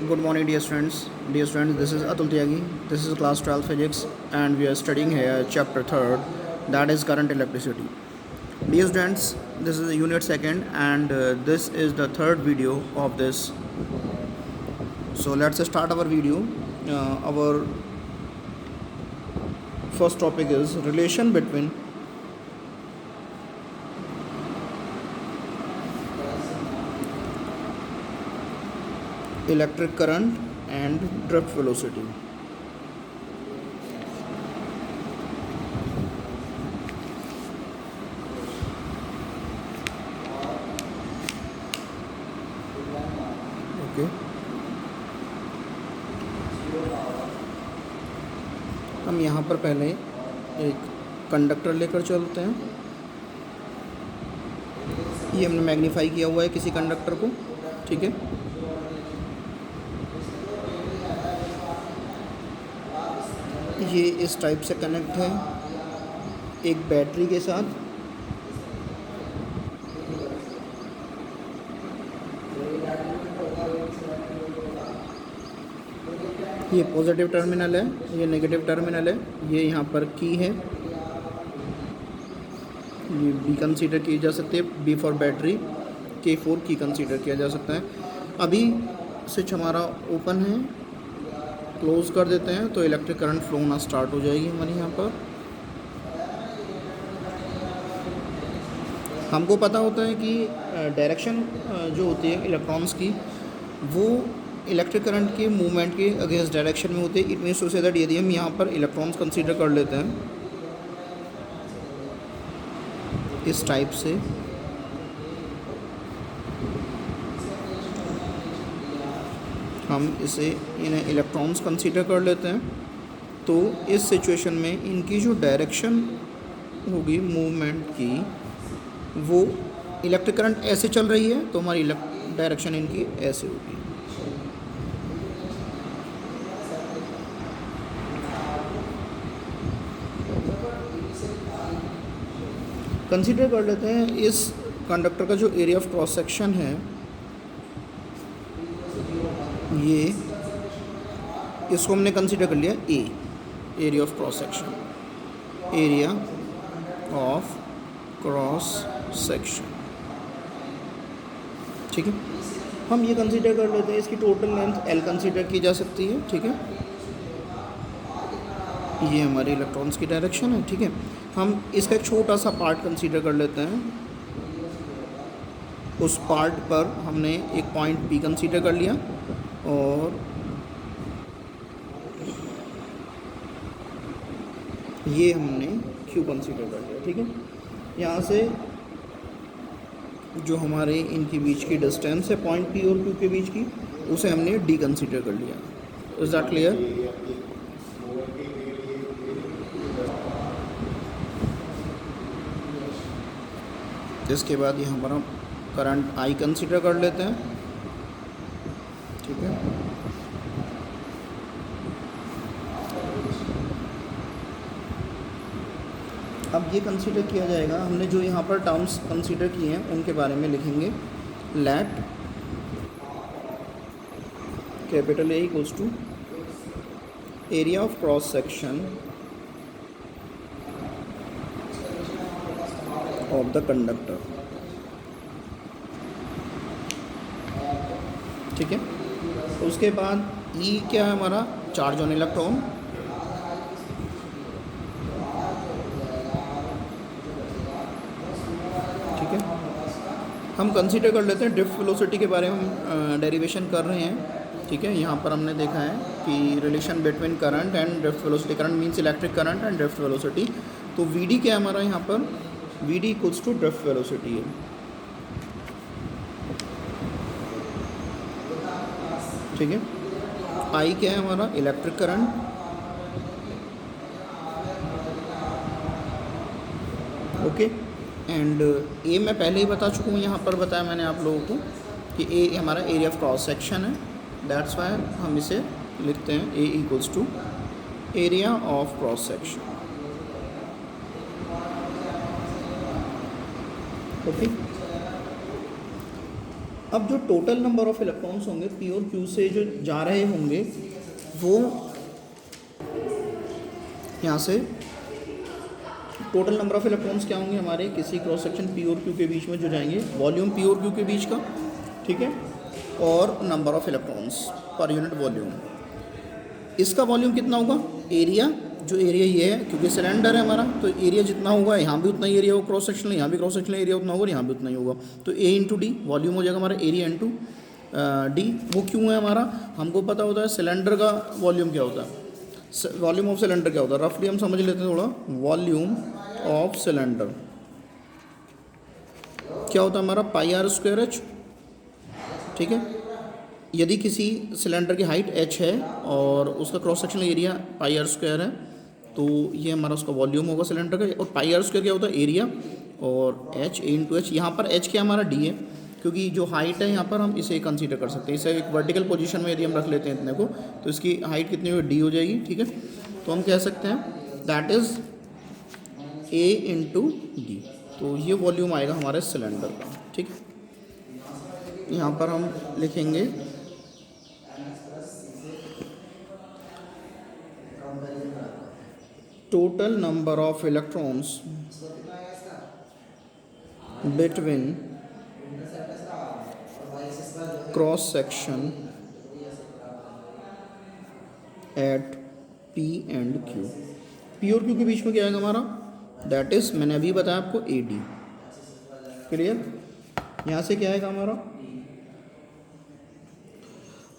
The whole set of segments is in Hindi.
Good morning, dear students. Dear students, this is Atul Tyagi. This is class 12 physics, and we are studying here chapter 3rd, that is current electricity. Dear students, this is unit 2nd, and this is the third video of this. So let's start our video. Our first topic is relation between electric current and drift velocity. Okay. हम यहाँ पर पहले एक कंडक्टर लेकर चलते हैं. ये हमने मैग्नीफाई किया हुआ है किसी कंडक्टर को, ठीक है. ये इस टाइप से कनेक्ट है एक बैटरी के साथ. ये पॉजिटिव टर्मिनल है, ये नेगेटिव टर्मिनल है. ये यहाँ पर की है, ये बी कंसीडर की जा सकती है. बी फॉर बैटरी, K4 की कंसीडर किया जा सकता है. अभी स्विच हमारा ओपन है, क्लोज कर देते हैं तो इलेक्ट्रिक करंट फ्लो होना स्टार्ट हो जाएगी हमारे यहाँ पर. हमको पता होता है कि डायरेक्शन जो होती है इलेक्ट्रॉन्स की, वो इलेक्ट्रिक करंट के मूवमेंट के अगेंस्ट डायरेक्शन में होते हैं. It means to say that यदि हम यहाँ पर इलेक्ट्रॉन्स कंसीडर कर लेते हैं इस टाइप से, हम इसे इन्हें इलेक्ट्रॉन्स कंसीडर कर लेते हैं, तो इस सिचुएशन में इनकी जो डायरेक्शन होगी मूवमेंट की, वो इलेक्ट्रिक करंट ऐसे चल रही है तो हमारी डायरेक्शन इनकी ऐसे होगी. कंसीडर कर लेते हैं इस कंडक्टर का जो एरिया ऑफ क्रॉस सेक्शन है, ये इसको हमने कंसीडर कर लिया A, area of cross section, area of cross section, ठीक है. हम ये कंसीडर कर लेते हैं इसकी टोटल लेंथ एल कंसीडर की जा सकती है, ठीक है. ये हमारे इलेक्ट्रॉन्स की डायरेक्शन है, ठीक है. हम इसका एक छोटा सा पार्ट कंसीडर कर लेते हैं. उस पार्ट पर हमने एक पॉइंट बी कंसीडर कर लिया और ये हमने क्यू कंसीडर कर लिया, ठीक है. यहाँ से जो हमारे इनके बीच की डिस्टेंस है पॉइंट पी और क्यू के बीच की, उसे हमने डी कंसीडर कर लिया. Is that clear? इसके बाद यहाँ पर हम करंट आई कंसीडर कर लेते हैं, ठीक है. अब ये कंसीडर किया जाएगा, हमने जो यहाँ पर टर्म्स कंसीडर किए हैं उनके बारे में लिखेंगे. Let capital A equals to area of cross section of the conductor, ठीक है. उसके बाद ई क्या है हमारा, चार्ज ऑन इलेक्ट्रॉन, ठीक है. हम कंसीडर कर लेते हैं ड्रिफ्ट वेलोसिटी के बारे में हम डेरिवेशन कर रहे हैं, ठीक है. यहाँ पर हमने देखा है कि relation between current and drift velocity, current means electric current and drift velocity. तो वी डी क्या है हमारा यहाँ पर, V D equals to drift velocity है, ठीक है. आई क्या है हमारा, electric current, okay. And A मैं पहले ही बता चुका हूँ, यहाँ पर बताया मैंने आप लोगों को कि ए हमारा एरिया ऑफ क्रॉस सेक्शन है. दैट्स वाई हम इसे लिखते हैं A equals to area of cross section, okay. अब जो टोटल नंबर ऑफ इलेक्ट्रॉन्स होंगे पी और क्यू से जो जा रहे होंगे वो यहाँ से टोटल नंबर ऑफ इलेक्ट्रॉन्स क्या होंगे हमारे किसी क्रॉस सेक्शन पी और क्यू के बीच में जो जाएंगे, वॉल्यूम पी और क्यू के बीच का, ठीक है, और number of electrons per unit volume. इसका वॉल्यूम कितना होगा, एरिया, जो एरिया ये है क्योंकि सिलेंडर है हमारा तो एरिया जितना होगा यहाँ भी उतना ही एरिया होगा क्रॉस सेक्शनल, यहाँ भी क्रॉस सेक्शनल एरिया उतना होगा, यहाँ भी उतना ही होगा। तो ए इंटू डी वॉल्यूम हो जाएगा हमारा एरिया इंटू डी। वो क्यों है हमारा, हमको पता होता है सिलेंडर का वॉल्यूम क्या होता है, वॉल्यूम ऑफ सिलेंडर क्या होता है, रफली हम समझ लेते हैं थोड़ा। वॉल्यूम ऑफ सिलेंडर क्या होता है हमारा, पाई आर स्क्वायर एच, ठीक है। यदि किसी सिलेंडर की हाइट h है और उसका cross sectional area pi r square है तो ये हमारा उसका वॉल्यूम होगा सिलेंडर का। और पाई आर स्क्वायर क्या होता है, एरिया, और h ए इंटू एच। यहाँ पर h क्या हमारा d है, क्योंकि जो हाइट है यहाँ पर हम इसे कंसीडर कर सकते हैं। इसे एक वर्टिकल पोजीशन में यदि हम रख लेते हैं इतने को तो इसकी हाइट कितनी होगी, d हो जाएगी, ठीक है। तो हम कह सकते हैं that is a into D. तो ये वॉल्यूम आएगा हमारे सिलेंडर का, ठीक है। यहाँ पर हम लिखेंगे total number of electrons between cross section at P and Q। P और Q के बीच में क्या आएगा हमारा, दैट इज मैंने अभी बताया आपको ए डी, क्लियर। यहाँ से क्या आएगा हमारा,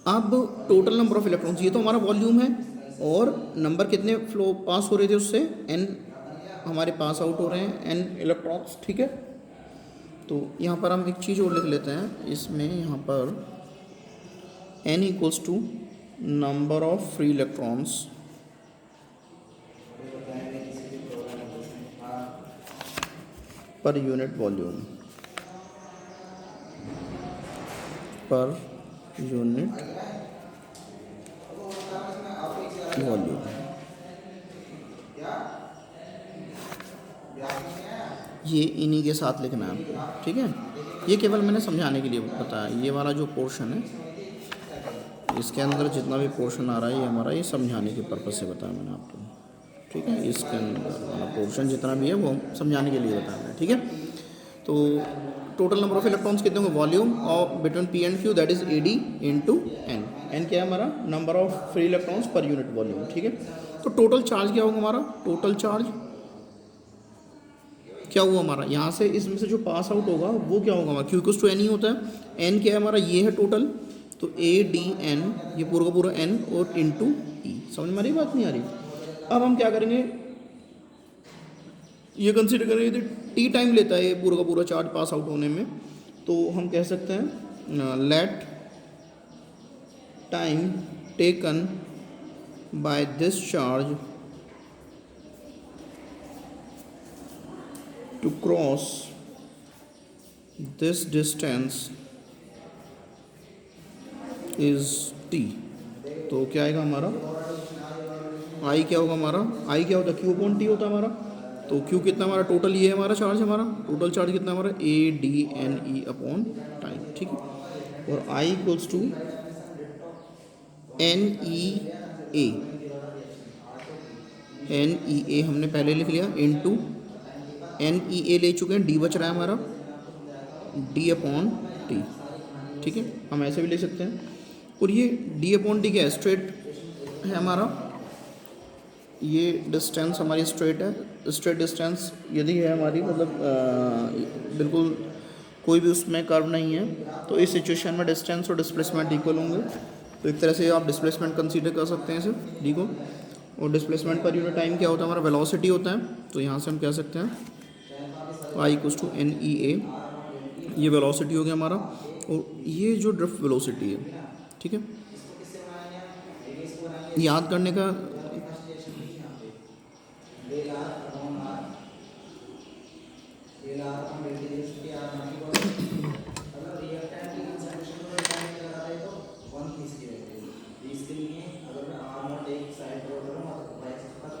अब टोटल नंबर ऑफ इलेक्ट्रॉन्स, ये तो हमारा वॉल्यूम है और नंबर कितने फ्लो पास हो रहे थे उससे, n हमारे पास आउट हो रहे हैं n इलेक्ट्रॉन्स, ठीक है। तो यहाँ पर हम एक चीज़ और लिख लेते हैं इसमें, यहाँ पर n equals to number of free electrons per unit volume, per unit volume. ये इन्हीं के साथ लिखना है आपको, ठीक है। ये केवल मैंने समझाने के लिए बताया। ये वाला जो पोर्शन है इसके अंदर जितना भी पोर्शन आ रहा है ये हमारा ये समझाने के पर्पज़ से बताया मैंने आपको, ठीक है। इसके अंदर वाला पोर्शन जितना भी है वो समझाने के लिए बताया मैंने, ठीक है। तो टोटल नंबर ऑफ इलेक्ट्रॉन्स कितने होंगे, volume of between P and Q, that is A D into N. N क्या है हमारा, number of free electrons per unit volume, ठीक है। तो टोटल चार्ज क्या होगा हमारा, टोटल चार्ज क्या हुआ हमारा, यहाँ से इसमें से जो पास आउट होगा वो क्या होगा हमारा, क्यू इक्वल्स टू एन ही होता है। एन क्या है हमारा, ये है टोटल, तो ए डी एन, ये पूरा का पूरा एन और इंटू ई। समझ में आ रही बात, नहीं आ रही। अब हम क्या करेंगे, ये कंसिडर करेंगे टी टाइम लेता है ये पूरा का पूरा चार्ज पास आउट होने में, तो हम कह सकते हैं let time taken by this charge to cross this distance is T. तो क्या आएगा हमारा, आई क्या होगा हमारा, आई क्या होता है, क्यू अपॉन टी होता है हमारा। तो क्यू कितना हमारा, टोटल ये है हमारा चार्ज, हमारा टोटल चार्ज कितना हमारा, A D N E upon time, ठीक है। और I equals to N E A, N E A हमने पहले लिख लिया, इनटू एन ई ए ले चुके हैं, डी बच रहा है हमारा, डी अपॉन टी, ठीक है। हम ऐसे भी ले सकते हैं। और ये डी अपॉन टी क्या है, स्ट्रेट है हमारा, ये डिस्टेंस हमारी स्ट्रेट है। स्ट्रेट डिस्टेंस यदि है हमारी, मतलब बिल्कुल कोई भी उसमें कर्व नहीं है, तो इस सिचुएशन में डिस्टेंस और डिस्प्लेसमेंट इक्वल होंगे। तो एक तरह से आप डिस्प्लेसमेंट कंसीडर कर सकते हैं सिर्फ डी को। और डिस्प्लेसमेंट पर यूनिट टाइम क्या होता है हमारा, वेलोसिटी होता है। तो यहाँ से हम कह सकते हैं आई इक्वल्स टू एन ई ए, ये वेलोसिटी हो गया हमारा। और ये जो ड्रिफ्ट वेलोसिटी है, ठीक है, याद करने का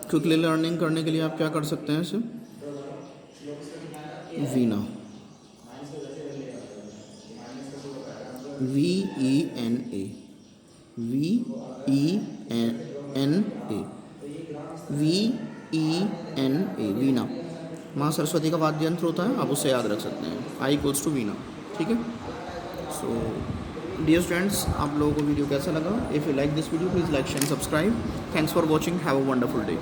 क्विकली लर्निंग करने के लिए आप क्या कर सकते हैं, इसे वीना VENA, VENA, VENA, वीणा। माँ सरस्वती का वाद्य यंत्र होता है, आप उससे याद रख सकते हैं, I इक्वल्स टू वीणा। ठीक है। सो डियर स्टूडेंट्स, आप लोगों को वीडियो कैसा लगा? If you like this video please like share subscribe. Thanks for watching, have a wonderful day.